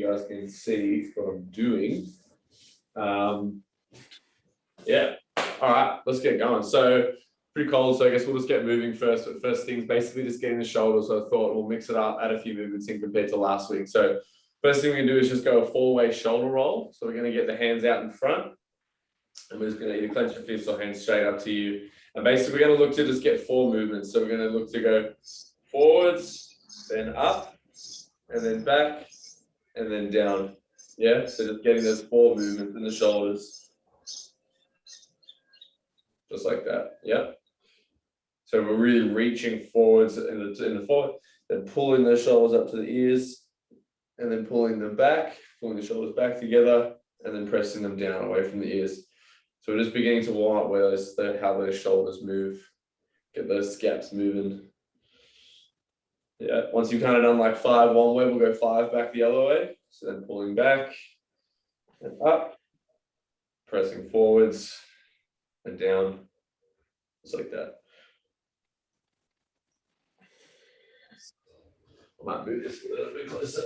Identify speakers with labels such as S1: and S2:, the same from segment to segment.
S1: you guys can see what I'm doing. Yeah. All right, let's get going. So pretty cold. So I guess we'll just get moving first. But first thing's basically just getting the shoulders. So I thought we'll mix it up, add a few movements in compared to last week. So first thing we can do is just go a 4-way shoulder roll. So we're going to get the hands out in front. And we're just going to either clench your fists or hands straight up to you. And basically we're going to look to just get 4 movements. So we're going to look to go forwards, then up, and then back, and then down. Yeah, so just getting those 4 movements in the shoulders. Just like that, yeah. So we're really reaching forwards in the forward, then pulling those shoulders up to the ears, and then pulling them back, pulling the shoulders back together, and then pressing them down away from the ears. So we're just beginning to warm up where how those shoulders move, get those scaps moving. Yeah, once you've kind of done like 5 one way, we'll go 5 back the other way. So then pulling back and up, pressing forwards and down, just like that. I might move this a little bit closer.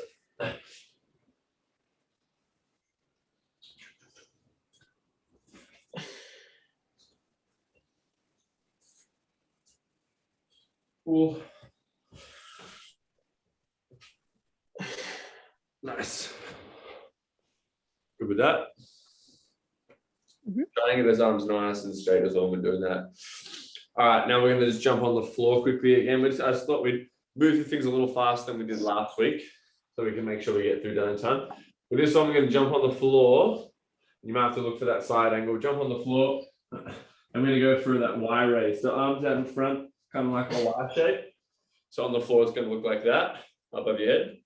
S1: Cool. Nice. Good with that. Trying to get those arms nice and straight as well. We're doing that. All right, now we're going to just jump on the floor quickly again. I just thought we'd move through things a little faster than we did last week, so we can make sure we get through done in time. With this one, we're going to jump on the floor. You might have to look for that side angle. Jump on the floor. I'm going to go through that Y raise. So arms out in front, kind of like a Y shape. So on the floor, it's going to look like that, above your head.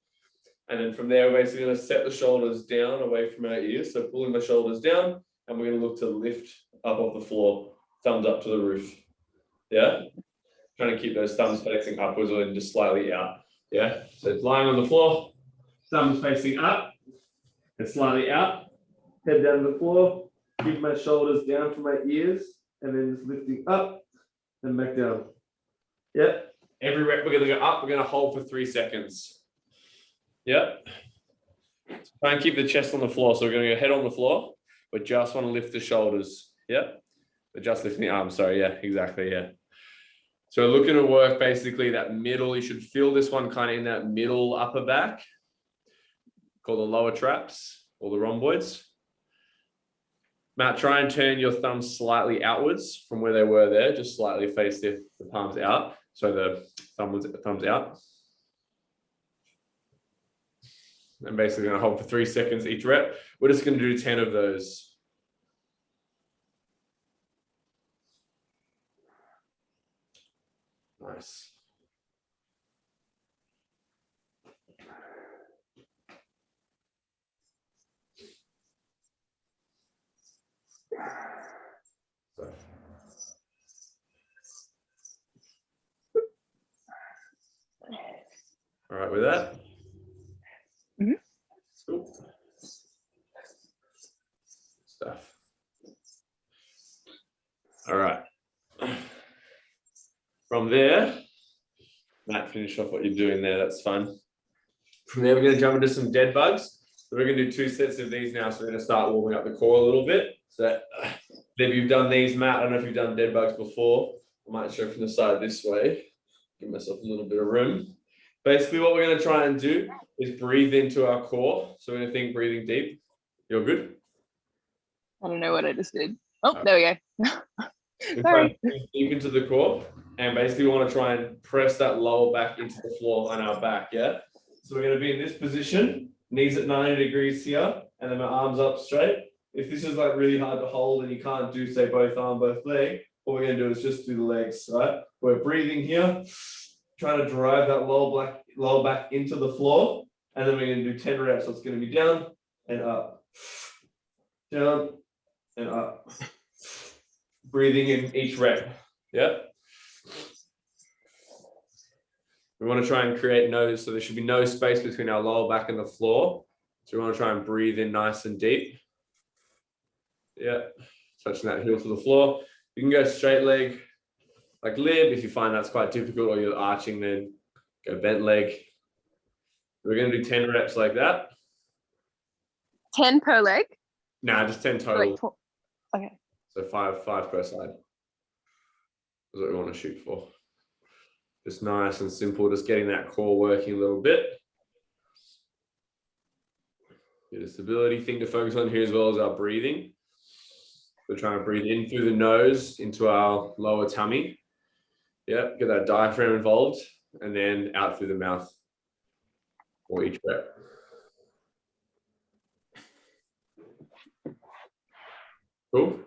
S1: And then from there, we're basically going to set the shoulders down away from our ears. So pulling the shoulders down, and we're going to look to lift up off the floor, thumbs up to the roof. Yeah? Trying to keep those thumbs facing upwards or just slightly out. Yeah? So it's lying on the floor, thumbs facing up and slightly out. Head down to the floor, keep my shoulders down from my ears, and then just lifting up and back down. Yeah? Every rep, we're going to go up. We're going to hold for 3 seconds. Yep. Try and keep the chest on the floor. So we're going to go head on the floor, but just want to lift the shoulders. Yep. But just lifting the arms. Sorry. Yeah, exactly. Yeah. So looking to work basically that middle. You should feel this one kind of in that middle upper back, called the lower traps or the rhomboids. Matt, try and turn your thumbs slightly outwards from where they were there. Just slightly face the palms out. So the thumbs out. I'm basically going to hold for 3 seconds each rep. We're just going to do 10 of those. Nice. All right with that? Cool. Stuff. All right. From there, Matt, finish off what you're doing there. That's fun. From there, we're going to jump into some dead bugs. So we're going to do 2 sets of these now. So we're going to start warming up the core a little bit. So if you've done these, Matt, I don't know if you've done dead bugs before. I might show from the side this way. Give myself a little bit of room. Basically, what we're going to try and do is breathe into our core. So we're going to think breathing deep. You're good?
S2: I don't know what I just did. Oh, there we go.
S1: Sorry. Deep into the core. And basically, we want to try and press that lower back into the floor on our back, yeah? So we're going to be in this position, knees at 90 degrees here, and then my arms up straight. If this is like really hard to hold and you can't do, say, both arm, both leg, what we're going to do is just do the legs, right? We're breathing here, trying to drive that lower back into the floor, and then we're going to do 10 reps. So it's going to be down and up, down and up. Breathing in each rep, yeah? We want to try and create so there should be no space between our lower back and the floor. So we want to try and breathe in nice and deep. Yeah, touching that heel to the floor. You can go straight leg, like lib, if you find that's quite difficult, or you're arching, then go bent leg. We're going to do 10 reps like that.
S2: 10 per leg?
S1: Nah, just 10
S2: Or like
S1: total.
S2: okay.
S1: So five per side. That's what we want to shoot for. Just nice and simple, just getting that core working a little bit. Bit of stability. Thing to focus on here as well as our breathing. We're trying to breathe in through the nose into our lower tummy. Yep, get that diaphragm involved, and then out through the mouth for each rep. Cool.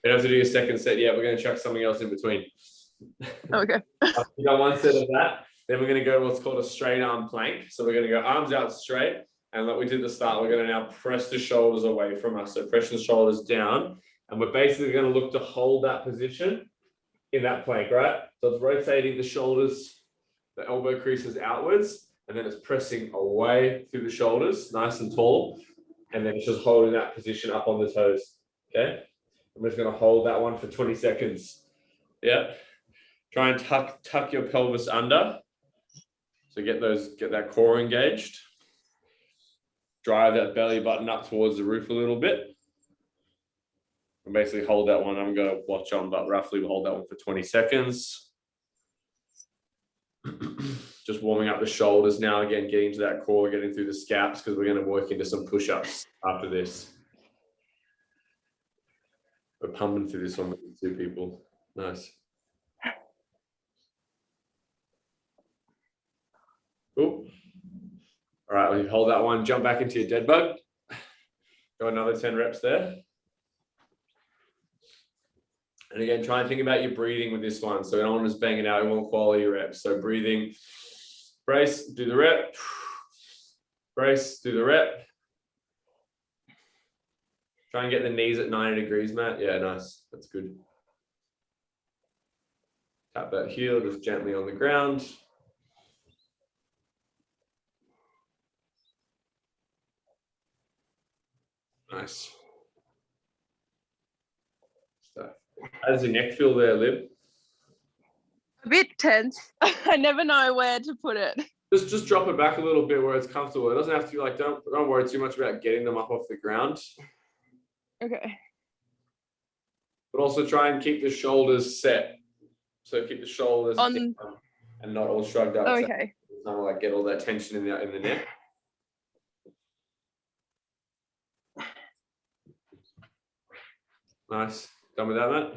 S1: You don't have to do your second set yet. We're going to chuck something else in between.
S2: Okay.
S1: We got one set of that. Then we're going to go to what's called a straight arm plank. So we're going to go arms out straight. And like we did at the start, we're going to now press the shoulders away from us. So press the shoulders down. And we're basically going to look to hold that position in that plank, right? So it's rotating the shoulders, the elbow creases outwards, and then it's pressing away through the shoulders, nice and tall. And then it's just holding that position up on the toes. Okay. I'm just going to hold that one for 20 seconds. Yeah. Try and tuck your pelvis under. So get that core engaged. Drive that belly button up towards the roof a little bit. And basically hold that one. I'm going to watch on, but roughly we'll hold that one for 20 seconds. Just warming up the shoulders now, again, getting to that core, getting through the scaps, because we're going to work into some push-ups after this. We're pumping through this one with 2 people. Nice. Cool. All right, when you hold that one, jump back into your dead bug. Go another 10 reps there. And again, try and think about your breathing with this one. So we don't want to just bang it out. We want quality reps. So breathing, brace, do the rep. Brace, do the rep. Try and get the knees at 90 degrees, Matt. Yeah, nice. That's good. Tap that heel just gently on the ground. Nice. Stuff. How does your neck feel there, Lib?
S2: A bit tense. I never know where to put it.
S1: Just drop it back a little bit where it's comfortable. It doesn't have to be like, don't worry too much about getting them up off the ground.
S2: Okay.
S1: But also try and keep the shoulders set. So keep the shoulders down and not all shrugged up.
S2: Okay.
S1: It's not like get all that tension in the neck. Nice. Done with that, Matt?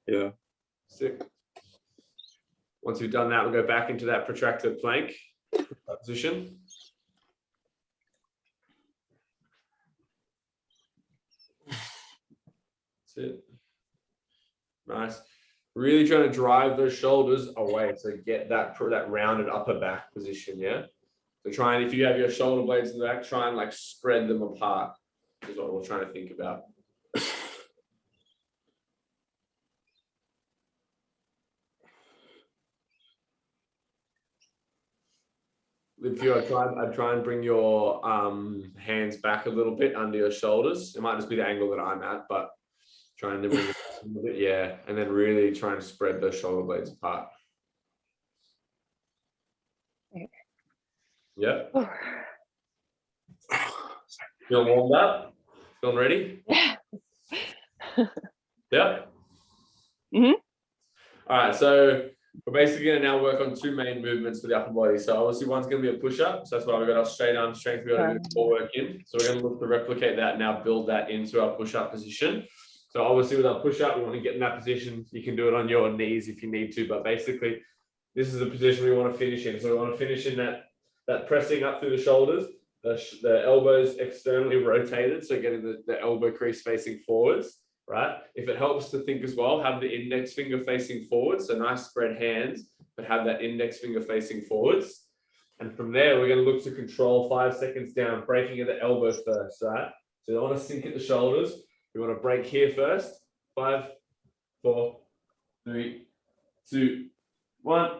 S3: Yeah.
S1: Sick. Once you've done that, we'll go back into that protracted plank position. That's it. Nice. Really trying to drive those shoulders away. So get that rounded upper back position, yeah? So try and, if you have your shoulder blades in the back, try and like spread them apart is what we're trying to think about. If you I'd try and bring your hands back a little bit under your shoulders. It might just be the angle that I'm at, but trying to bring it back a little bit, yeah. And then really trying to spread those shoulder blades apart. Yeah. Feeling warmed up? Feeling ready?
S2: Yeah.
S1: Yeah.
S2: Mm-hmm.
S1: All right, so we're basically going to now work on 2 main movements for the upper body. So obviously one's going to be a push-up. So that's why we've got our straight arm strength. We've got to do the core work in. So we're going to look to replicate that now, build that into our push-up position. So obviously with our push-up, we want to get in that position. You can do it on your knees if you need to, but basically this is the position we want to finish in. So we want to finish in that pressing up through the shoulders, the elbows externally rotated. So getting the elbow crease facing forwards. Right? If it helps to think as well, have the index finger facing forwards, so nice spread hands, but have that index finger facing forwards. And from there, we're going to look to control 5 seconds down, breaking at the elbow first, right? So you don't want to sink at the shoulders. We want to break here first. 5, 4, 3, 2, 1,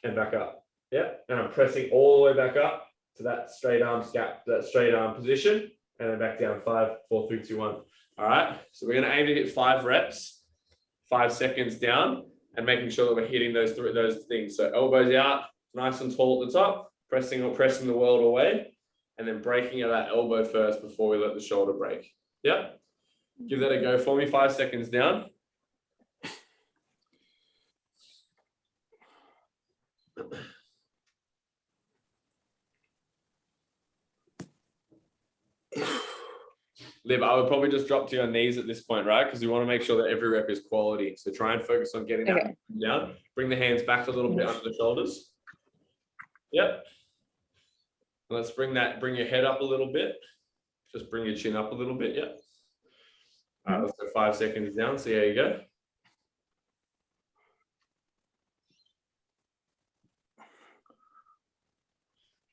S1: and back up. Yeah, and I'm pressing all the way back up to that straight arm scap, that straight arm position, and then back down. 5, 4, 3, 2, 1. All right, so we're going to aim to hit 5 reps, 5 seconds down, and making sure that we're hitting those things. So elbows out, nice and tall at the top, pressing the world away, and then breaking at that elbow first before we let the shoulder break. Yeah. Give that a go for me. 5 seconds down. Liv, I would probably just drop to your knees at this point, right? Because we want to make sure that every rep is quality. So try and focus on getting that down. Bring the hands back a little bit under the shoulders. Yep. Let's bring your head up a little bit. Just bring your chin up a little bit. Yep. All right, let's go 5 seconds down. See how you go.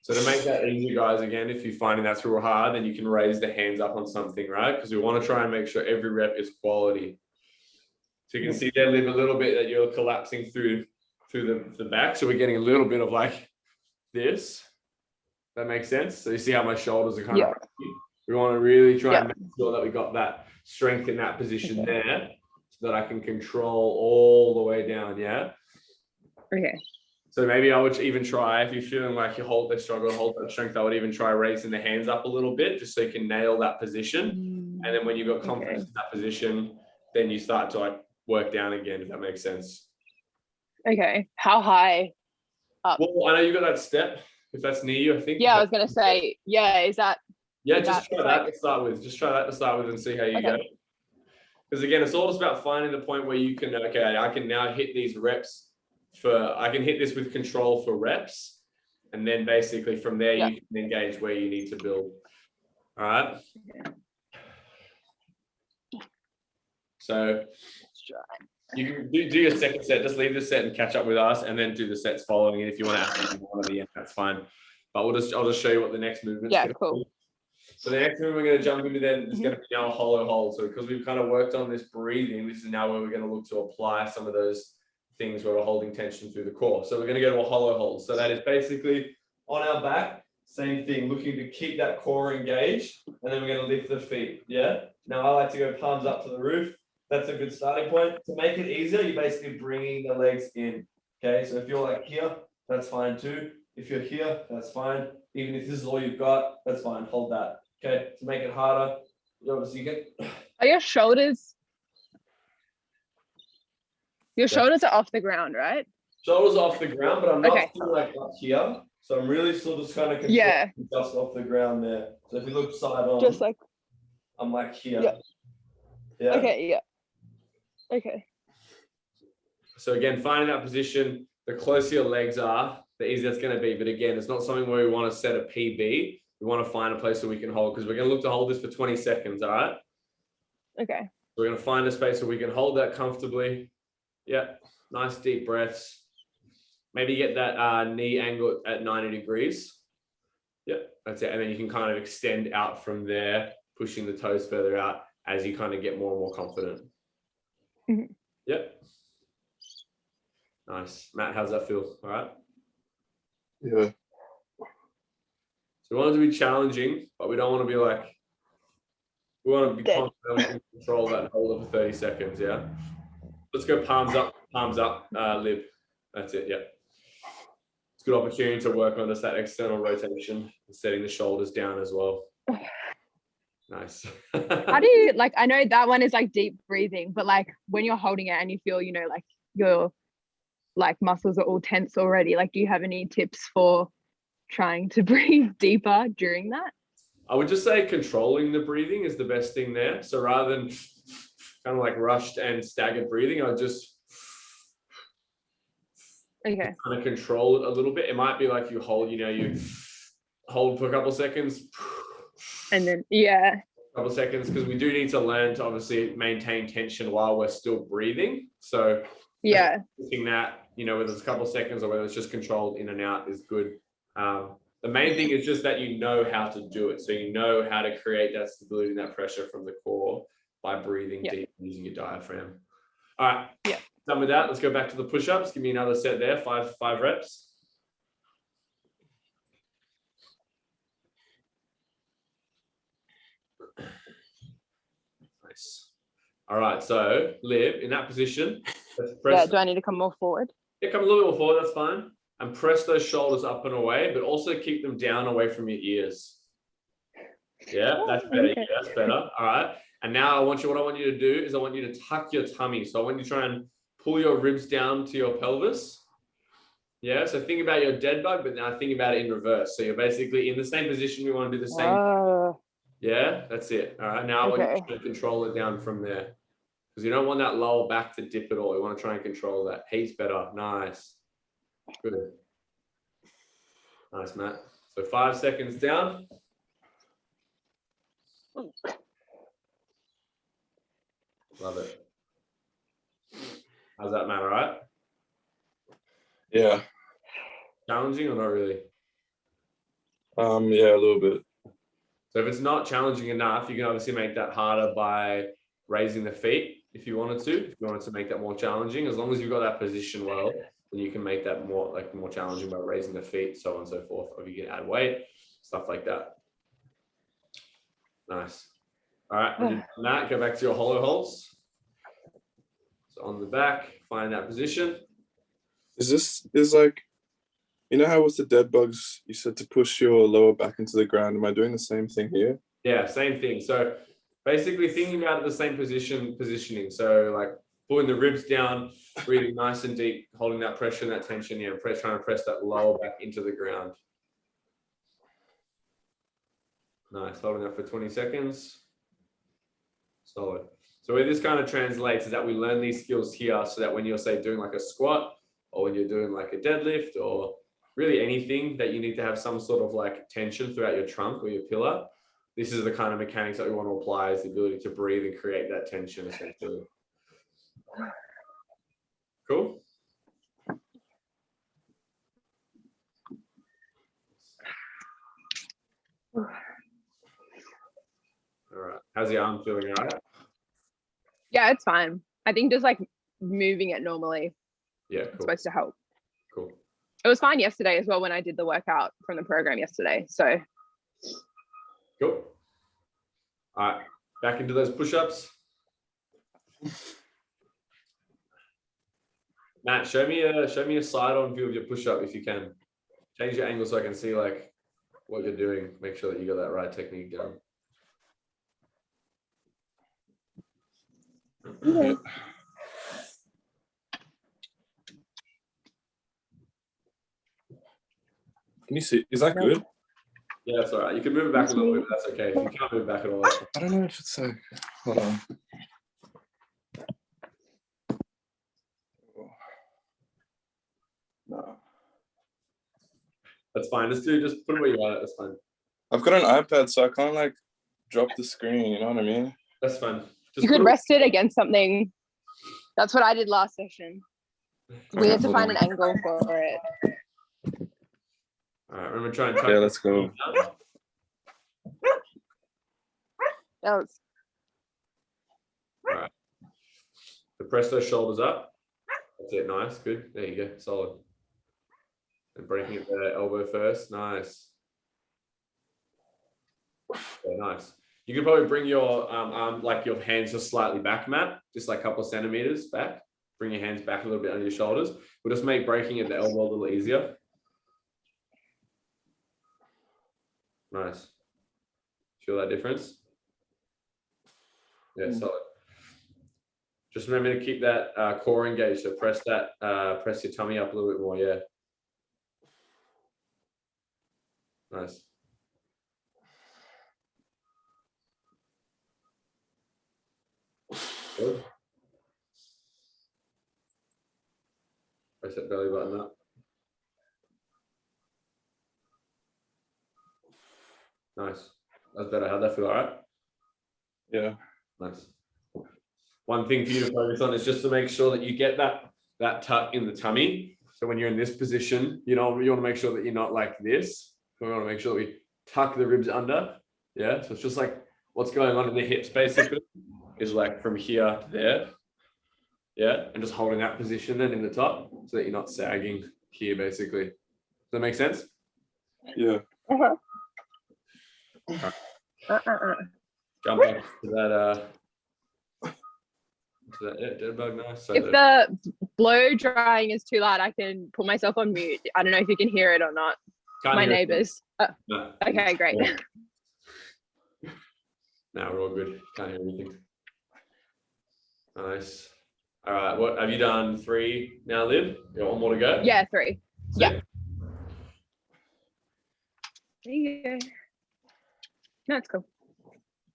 S1: So to make that easy, guys, again, if you're finding that's real hard, then you can raise the hands up on something, right? Because we want to try and make sure every rep is quality. So you can see there, Liv, a little bit that you're collapsing through the back. So we're getting a little bit of like this. That makes sense. So you see how my shoulders are kind of, we want to really try and make sure that we got that strength in that position there so that I can control all the way down. Yeah. Okay. So maybe I would even try, if you're feeling like you struggle to hold that strength, I would even try raising the hands up a little bit just so you can nail that position. And then when you've got confidence in that position, then you start to like work down again, if that makes sense.
S2: Okay. How high up?
S1: Well, I know you got that step, if that's near you, I think.
S2: Yeah, I was going to say, is that?
S1: Yeah, just try that to start with. Just try that to start with and see how you go. Because again, it's all just about finding the point where you can, okay, I can now hit these reps. I can hit this with control for reps, and then basically from there you can engage where you need to build. All right. So you can do your second set. Just leave the set and catch up with us, and then do the sets following it. If you want to add one at the end, that's fine. But I'll just show you what the next movement.
S2: Yeah, cool.
S1: So the next movement we're going to jump into then is going to be now a hollow hold. So because we've kind of worked on this breathing, this is now where we're going to look to apply some of those things where we're holding tension through the core. So we're going to go to a hollow hold. So that is basically on our back, same thing, looking to keep that core engaged, and then we're going to lift the feet. Yeah. Now I like to go palms up to the roof. That's a good starting point. To make it easier, you're basically bringing the legs in. Okay. So if you're like here, that's fine too. If you're here, that's fine. Even if this is all you've got, that's fine. Hold that. Okay. To make it harder, obviously you can.
S2: Are your shoulders? Your shoulders are off the ground, right?
S1: Shoulders off the ground, but I'm not still like up here. So I'm really still just kind of just off the ground there. So if you look side on, just like I'm like here. Yeah. Okay. Yeah. Okay. So again, finding that position, the closer your legs are, the easier it's going to be. But again, it's not something where we want to set a PB. We want to find a place where we can hold, because we're going to look to hold this for 20 seconds. All right. Okay. So we're going to find a space where we can hold that comfortably. Yeah, nice deep breaths. Maybe get that knee angle at 90 degrees. Yep, that's it. And then you can kind of extend out from there, pushing the toes further out as you kind of get more and more confident. Yep. Nice. Matt, how's that feel? All right?
S3: Yeah.
S1: So we want it to be challenging, but we don't want to be like, we want to be confident we can control that and hold it for 30 seconds, yeah? Let's go palms up, Liv. That's it, yeah. It's a good opportunity to work on that external rotation and setting the shoulders down as well. Nice.
S2: How do you, like, I know that one is like deep breathing, but like when you're holding it and you feel, you know, like your like muscles are all tense already, like do you have any tips for trying to breathe deeper during that?
S1: I would just say controlling the breathing is the best thing there. So rather than kind of like rushed and staggered breathing, I just kind of control it a little bit. It might be like you hold for a couple of seconds
S2: and then
S1: a couple of seconds, because we do need to learn to obviously maintain tension while we're still breathing. So thinking that, you know, whether it's a couple of seconds or whether it's just controlled in and out is good. The main thing is just that you know how to do it. So you know how to create that stability and that pressure from the core by breathing deep using your diaphragm. All right. Yeah. Done with that. Let's go back to the push-ups. Give me another set there. Five reps. Nice. All right. So Liv, in that position, let's press.
S2: Do I need to come more forward?
S1: Yeah, come a little bit more forward. That's fine. And press those shoulders up and away, but also keep them down away from your ears. Yeah, that's better.
S2: Okay.
S1: Yeah, that's better. All right. And now what I want you to do is I want you to tuck your tummy. So I want you to try and pull your ribs down to your pelvis. Yeah. So think about your dead bug, but now think about it in reverse. So you're basically in the same position. We want to do the same. Yeah, that's it. All right. Now I want you to control it down from there. Because you don't want that lower back to dip at all. You want to try and control that. Heaps better. Nice. Good. Nice, Matt. So 5 seconds down. Love it. How's that, Matt? All right?
S3: Yeah.
S1: Challenging or not really?
S3: Yeah, a little bit.
S1: So if it's not challenging enough, you can obviously make that harder by raising the feet if you wanted to. If you wanted to make that more challenging, as long as you've got that position well, then you can make that more challenging by raising the feet, so on and so forth. Or you can add weight, stuff like that. Nice. All right, when you've done that, go back to your hollow holds. So on the back, find that position.
S3: Is like, you know how with the dead bugs, you said to push your lower back into the ground? Am I doing the same thing here?
S1: Yeah, same thing. So basically thinking about the same positioning. So like pulling the ribs down, breathing nice and deep, holding that pressure and that tension, yeah, trying to press that lower back into the ground. Nice, holding that for 20 seconds. Solid. So where this kind of translates is that we learn these skills here so that when you're, say, doing like a squat or when you're doing like a deadlift or really anything that you need to have some sort of like tension throughout your trunk or your pillar, this is the kind of mechanics that we want to apply, is the ability to breathe and create that tension essentially. Cool? All right. How's your arm feeling, all right?
S2: Yeah, it's fine. I think just like moving it normally
S1: Yeah,
S2: is
S1: cool.
S2: supposed to help.
S1: Cool.
S2: It was fine yesterday as well when I did the workout from the program yesterday. So
S1: Cool. All right, back into those push-ups. Matt, show me a side-on view of your push-up if you can. Change your angle so I can see like what you're doing. Make sure that you got that right technique down.
S3: Yeah. Can you see? Is that good?
S1: Yeah, that's all right. You can move it back a little bit, but that's okay. If you can't move it back at all, that's fine.
S3: I don't know if it's so. Hold on. No.
S1: That's fine. Just put it where you are. That's fine.
S3: I've got an iPad, so I can't like drop the screen. You know what I mean?
S1: That's fine. Just
S2: you could rest it against something. That's what I did last session. We had to find an angle for it.
S1: All right, remember try and tuck.
S3: Yeah, let's go.
S2: That was
S1: All right. So press those shoulders up. That's it. Nice. Good. There you go. Solid. And breaking it the elbow first. Nice. Yeah, nice. You could probably bring your arm, like your hands just slightly back, Matt, just like a couple of centimeters back. Bring your hands back a little bit under your shoulders. We'll just make breaking at the elbow a little easier. Nice. Feel that difference? Yeah, solid. Just remember to keep that core engaged. So press your tummy up a little bit more. Yeah. Nice. Good. Press that belly button up. Nice. That's better. How'd that feel? All right?
S3: Yeah.
S1: Nice. One thing for you to focus on is just to make sure that you get that tuck in the tummy. So when you're in this position, you want to make sure that you're not like this. We want to make sure that we tuck the ribs under. Yeah. So it's just like what's going on in the hips basically is like from here to there. Yeah. And just holding that position then in the top so that you're not sagging here basically. Does that make sense?
S3: Yeah.
S1: Jump up to that dead bug. Nice. So
S2: if the blow drying is too loud, I can put myself on mute. I don't know if you can hear it or not. My neighbors.
S1: No.
S2: Okay, great.
S1: Yeah. Now we're all good. Can't hear anything. Nice. All right. What have you done? 3 now, Liv? You got one more to go?
S2: Yeah, 3.
S1: Sick.
S2: Yeah. There you go. No, it's cool.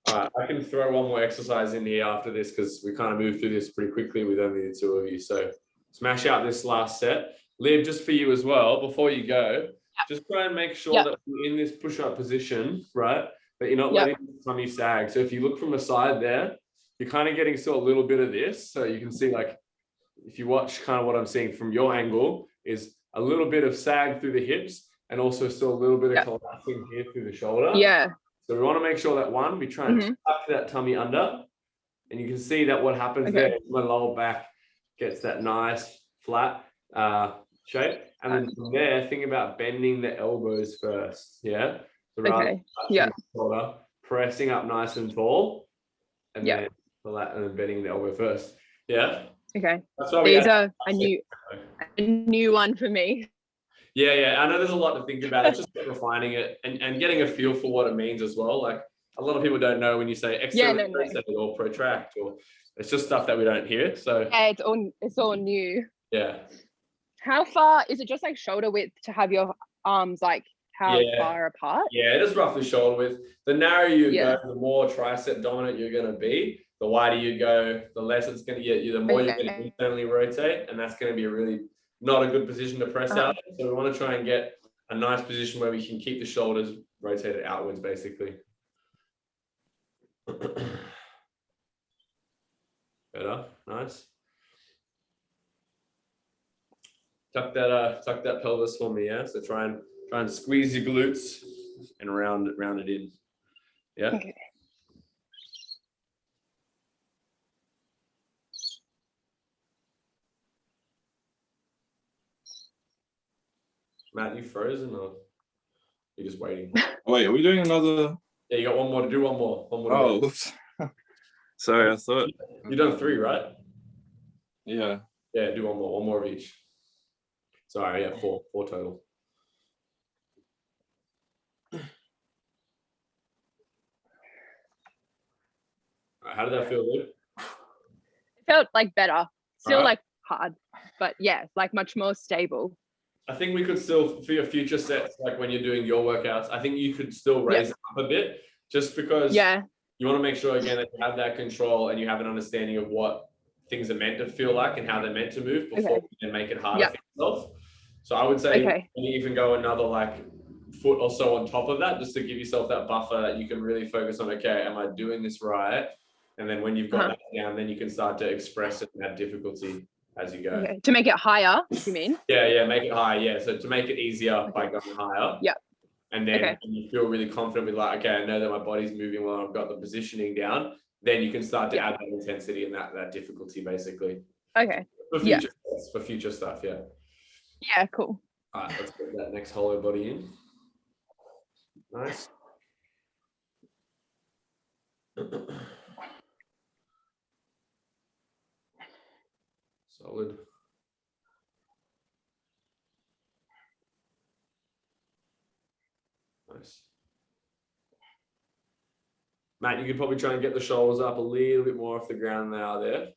S1: All right. I can throw one more exercise in here after this because we kind of moved through this pretty quickly with only the 2 of you. So smash out this last set. Liv, just for you as well, before you go, just try and make sure that you're in this push-up position, right? But you're not letting the tummy sag. So if you look from the side there, you're kind of getting still a little bit of this. So you can see, like, if you watch kind of what I'm seeing from your angle is a little bit of sag through the hips and also still a little bit of collapsing here through the shoulder.
S2: Yeah.
S1: So we want to make sure that one, we try and tuck that tummy under, and you can see that what happens there is my lower back gets that nice flat shape. And then from there, think about bending the elbows first. Yeah. So rather than shoulder, pressing up nice and tall, and then flat, and then bending the elbow first. Yeah.
S2: Okay.
S1: That's why
S2: these are a new one for me.
S1: Yeah. I know there's a lot to think about. It's just refining it and getting a feel for what it means as well. Like a lot of people don't know when you say externally or protract, or it's just stuff that we don't hear. So
S2: yeah, it's all new.
S1: Yeah.
S2: How far is it? Just like shoulder width to have your arms like how far apart?
S1: Yeah, it is roughly shoulder width. The narrower you go, the more tricep dominant you're going to be. The wider you go, the less it's going to get you, the more you're going to internally rotate, and that's going to be a really not a good position to press out. So we want to try and get a nice position where we can keep the shoulders rotated outwards, basically. Better, nice. Tuck that pelvis for me, yeah. So try and squeeze your glutes and round it in, yeah.
S2: Okay.
S1: Matt, you frozen or you're just waiting?
S3: Wait, are we doing another?
S1: Yeah, you got one more to do. One more.
S3: Oh, whoops. Sorry, I thought
S1: you've done 3, right?
S3: Yeah.
S1: Yeah, do one more of each. Sorry, yeah, 4 total. Right, how did that feel, Luke?
S2: It felt like better. Still like hard, but yeah, like much more stable.
S1: I think we could still, for your future sets, like when you're doing your workouts, I think you could still raise it up a bit, just because you want to make sure, again, that you have that control and you have an understanding of what things are meant to feel like and how they're meant to move before you then make it harder for yourself. So I would say you even go another like foot or so on top of that, just to give yourself that buffer that you can really focus on, okay, am I doing this right? And then when you've got that down, then you can start to express it and have difficulty as you go.
S2: Okay. To make it higher, you mean?
S1: Yeah, make it higher. Yeah, so to make it easier by going higher.
S2: Yeah.
S1: And then when you feel really confident with like, okay, I know that my body's moving well, I've got the positioning down, then you can start to add that intensity and that difficulty, basically.
S2: Okay.
S1: For future stuff, yeah.
S2: Yeah, cool.
S1: All right, let's put that next hollow body in. Nice. Solid. Nice. Matt, you could probably try and get the shoulders up a little bit more off the ground now there.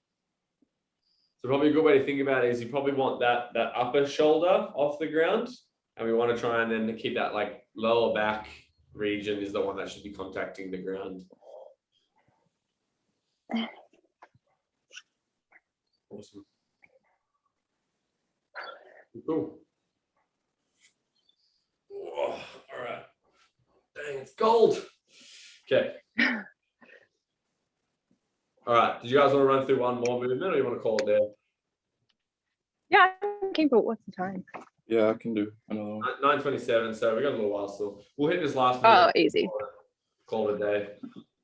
S1: So probably a good way to think about it is you probably want that upper shoulder off the ground, and we want to try and then keep that like lower back region is the one that should be contacting the ground. Awesome. Cool. Oh, all right. Dang, it's cold. Okay. All right. Did you guys want to run through one more movement, or you want to call it there?
S2: Yeah, I'm keen for what's the time?
S3: Yeah, I can do another one.
S1: 9:27. So we got a little while still. We'll hit this last.
S2: Oh, easy.
S1: Call it a day.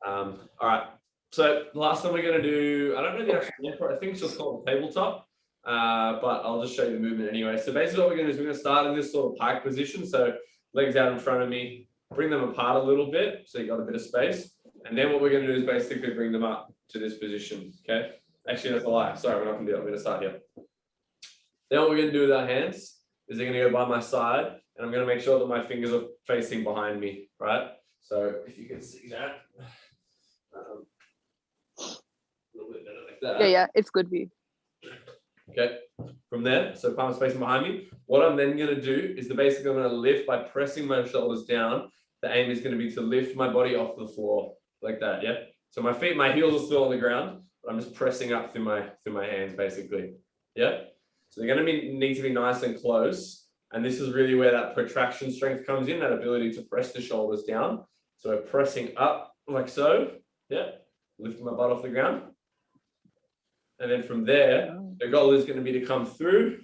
S1: All right. So the last one we're going to do, I don't know the actual name for it. I think it's just called tabletop. But I'll just show you the movement anyway. So basically what we're going to do is we're going to start in this sort of pike position. So legs out in front of me, bring them apart a little bit so you got a bit of space. And then what we're going to do is basically bring them up to this position. Okay. Actually, that's a lie. Sorry, we're not going to do it. I'm going to start here. Then what we're going to do with our hands is they're going to go by my side, and I'm going to make sure that my fingers are facing behind me, right? So if you can see that. that.
S2: Yeah, it's good view.
S1: Okay, from there, so palms facing behind me. What I'm then going to do is basically I'm going to lift by pressing my shoulders down. The aim is going to be to lift my body off the floor like that. Yeah. So my heels are still on the ground, but I'm just pressing up through my hands basically. Yeah. So they're going to need to be nice and close. And this is really where that protraction strength comes in, that ability to press the shoulders down. So we're pressing up like so. Yeah. Lifting my butt off the ground. And then from there, the goal is going to be to come through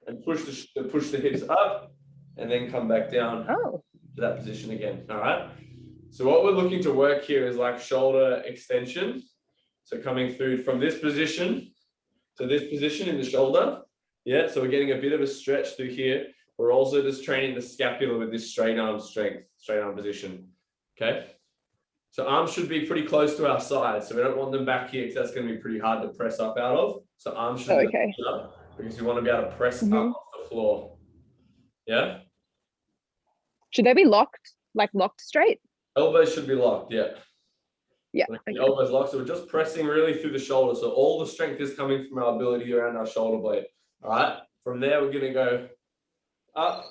S1: and push the hips up and then come back down to that position again. All right. So what we're looking to work here is like shoulder extension. So coming through from this position to this position in the shoulder. Yeah. So we're getting a bit of a stretch through here. We're also just training the scapula with this straight arm strength, straight arm position. Okay. So arms should be pretty close to our sides. So we don't want them back here because that's going to be pretty hard to press up out of. So arms should be up because we want to be able to press up off the floor. Yeah.
S2: Should they be locked, like locked straight?
S1: Elbows should be locked. Yeah.
S2: Yeah.
S1: The elbows locked. So we're just pressing really through the shoulder. So all the strength is coming from our ability around our shoulder blade. All right. From there, we're going to go up,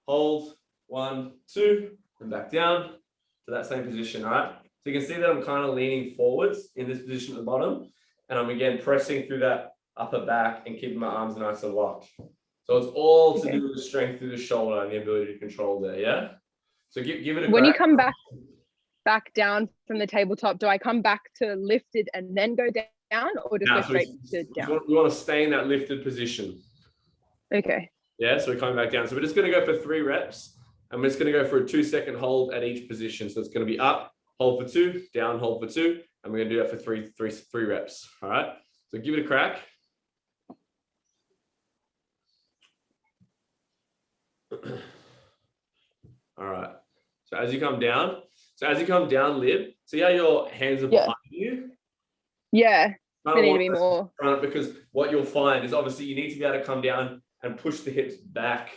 S1: hold, 1, 2, and back down to that same position. All right. So you can see that I'm kind of leaning forwards in this position at the bottom. And I'm again pressing through that upper back and keeping my arms nice and locked. So it's all to do with the strength through the shoulder and the ability to control there. Yeah. So give it a
S2: When
S1: crack.
S2: you come back down from the tabletop, do I come back to lifted and then go down, or just go straight to down?
S1: We want to stay in that lifted position.
S2: Okay.
S1: Yeah. So we're coming back down. So we're just going to go for 3 reps. And we're just going to go for a 2-second hold at each position. So it's going to be up, hold for 2, down, hold for 2. And we're going to do that for three reps. All right. So give it a crack. All right. So as you come down, Lib, see how your hands are behind you?
S2: Yeah. They need to be more.
S1: Because what you'll find is obviously you need to be able to come down and push the hips back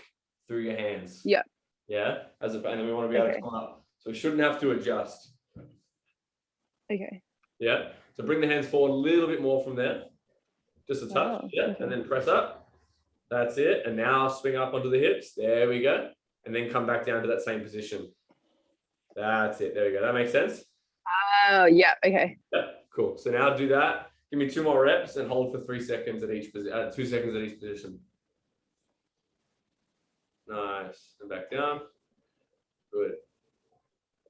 S1: through your hands.
S2: Yeah.
S1: Yeah. And then we want to be able to come up. So we shouldn't have to adjust.
S2: Okay.
S1: Yeah. So bring the hands forward a little bit more from there. Just a touch. Yeah. And then press up. That's it. And now swing up onto the hips. There we go. And then come back down to that same position. That's it. There we go. That makes sense?
S2: Oh, yeah. Okay.
S1: Yeah. Cool. So now do that. Give me 2 more reps and hold for 3 seconds at each position. 2 seconds at each position. Nice. And back down. Good.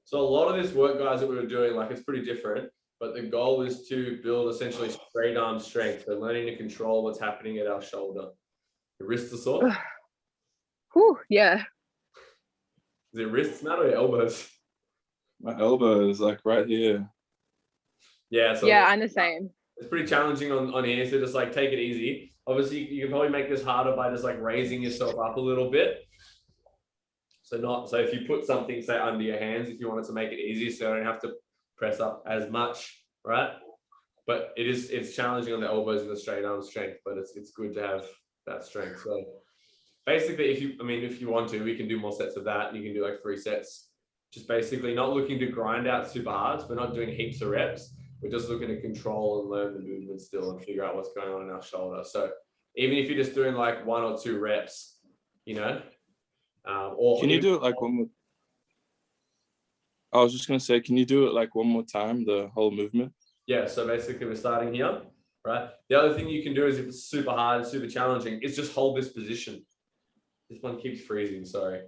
S1: So a lot of this work, guys, that we were doing, like it's pretty different, but the goal is to build essentially straight arm strength. So learning to control what's happening at our shoulder. Your wrists are sore?
S2: Whew, yeah.
S1: Is it wrists, Matt, or your elbows?
S3: My elbow is like right here.
S1: Yeah. So
S2: yeah, I'm the same.
S1: It's pretty challenging on here. So just like take it easy. Obviously, you can probably make this harder by just like raising yourself up a little bit. So if you put something, say, under your hands, if you wanted to make it easier, so you don't have to press up as much, right? But it's challenging on the elbows and the straight arm strength, but it's good to have that strength. So basically, if you want to, we can do more sets of that. You can do like 3 sets. Just basically not looking to grind out super hard. So we're not doing heaps of reps. We're just looking to control and learn the movement still and figure out what's going on in our shoulder. So even if you're just doing like 1 or 2 reps, you know, or
S3: can you do it like one more? I was just gonna say, can you do it like one more time, the whole movement?
S1: Yeah. So basically, we're starting here, right? The other thing you can do is if it's super hard, super challenging, is just hold this position. This one keeps freezing. Sorry.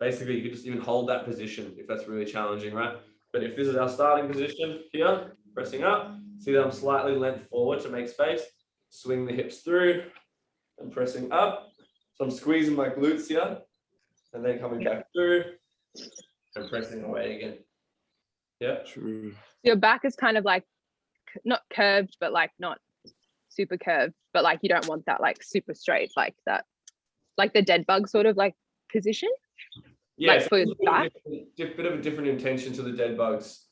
S1: Basically, you could just even hold that position if that's really challenging, right? But if this is our starting position here, pressing up, see that I'm slightly leant forward to make space, swing the hips through and pressing up. So I'm squeezing my glutes here and then coming back through and pressing away again. Yeah.
S3: True.
S2: Your back is kind of like not curved, but like not super curved, but like you don't want that like super straight, like that, like the dead bug sort of like position.
S1: Yeah,
S2: like
S1: so
S2: for back.
S1: Bit of a different intention to the dead bugs.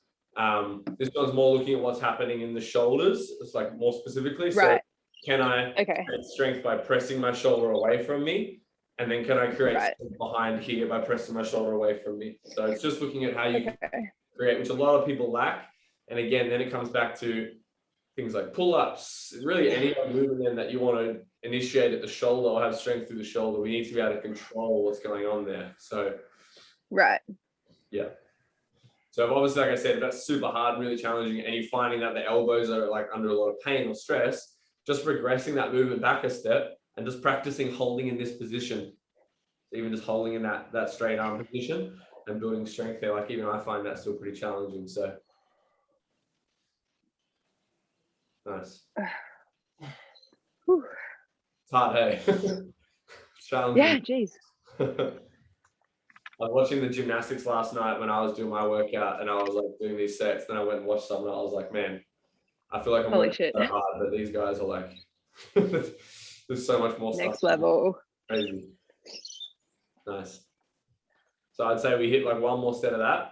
S1: This one's more looking at what's happening in the shoulders. It's like more specifically.
S2: Right.
S1: So can I create strength by pressing my shoulder away from me? And then can I create strength behind here by pressing my shoulder away from me? So it's just looking at how you can create, which a lot of people lack. And again, then it comes back to things like pull-ups, really any movement then that you want to initiate at the shoulder or have strength through the shoulder, we need to be able to control what's going on there. So,
S2: Right.
S1: yeah. So obviously, like I said, if that's super hard, really challenging, and you're finding that the elbows are like under a lot of pain or stress, just regressing that movement back a step and just practicing holding in this position, even just holding in that straight arm position and building strength there. Like even I find that still pretty challenging. So nice.
S2: Whew.
S1: It's hard, hey? It's challenging.
S2: Yeah, geez.
S1: I was watching the gymnastics last night when I was doing my workout and I was like doing these sets. Then I went and watched something. I was like, man, I feel like I'm
S2: Holy
S1: working
S2: shit.
S1: so hard, but these guys are like, there's so much more
S2: Next
S1: stuff.
S2: level.
S1: Crazy. Nice. So I'd say we hit like one more set of that.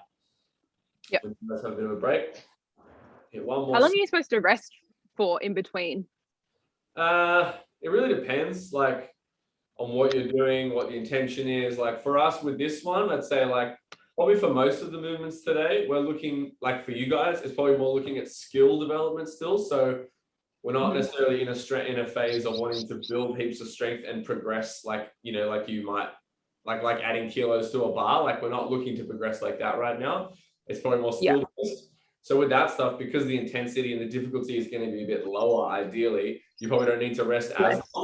S2: Yep.
S1: Let's have a bit of a break. Hit one more.
S2: How long are you supposed to rest for in between?
S1: It really depends, like on what you're doing, what the intention is. Like for us with this one, I'd say like probably for most of the movements today, we're looking like for you guys, it's probably more looking at skill development still. So we're not necessarily in a phase of wanting to build heaps of strength and progress like, you know, like you might like adding kilos to a bar. Like we're not looking to progress like that right now. It's probably more skill based. So with that stuff, because the intensity and the difficulty is going to be a bit lower, ideally, you probably don't need to rest as long.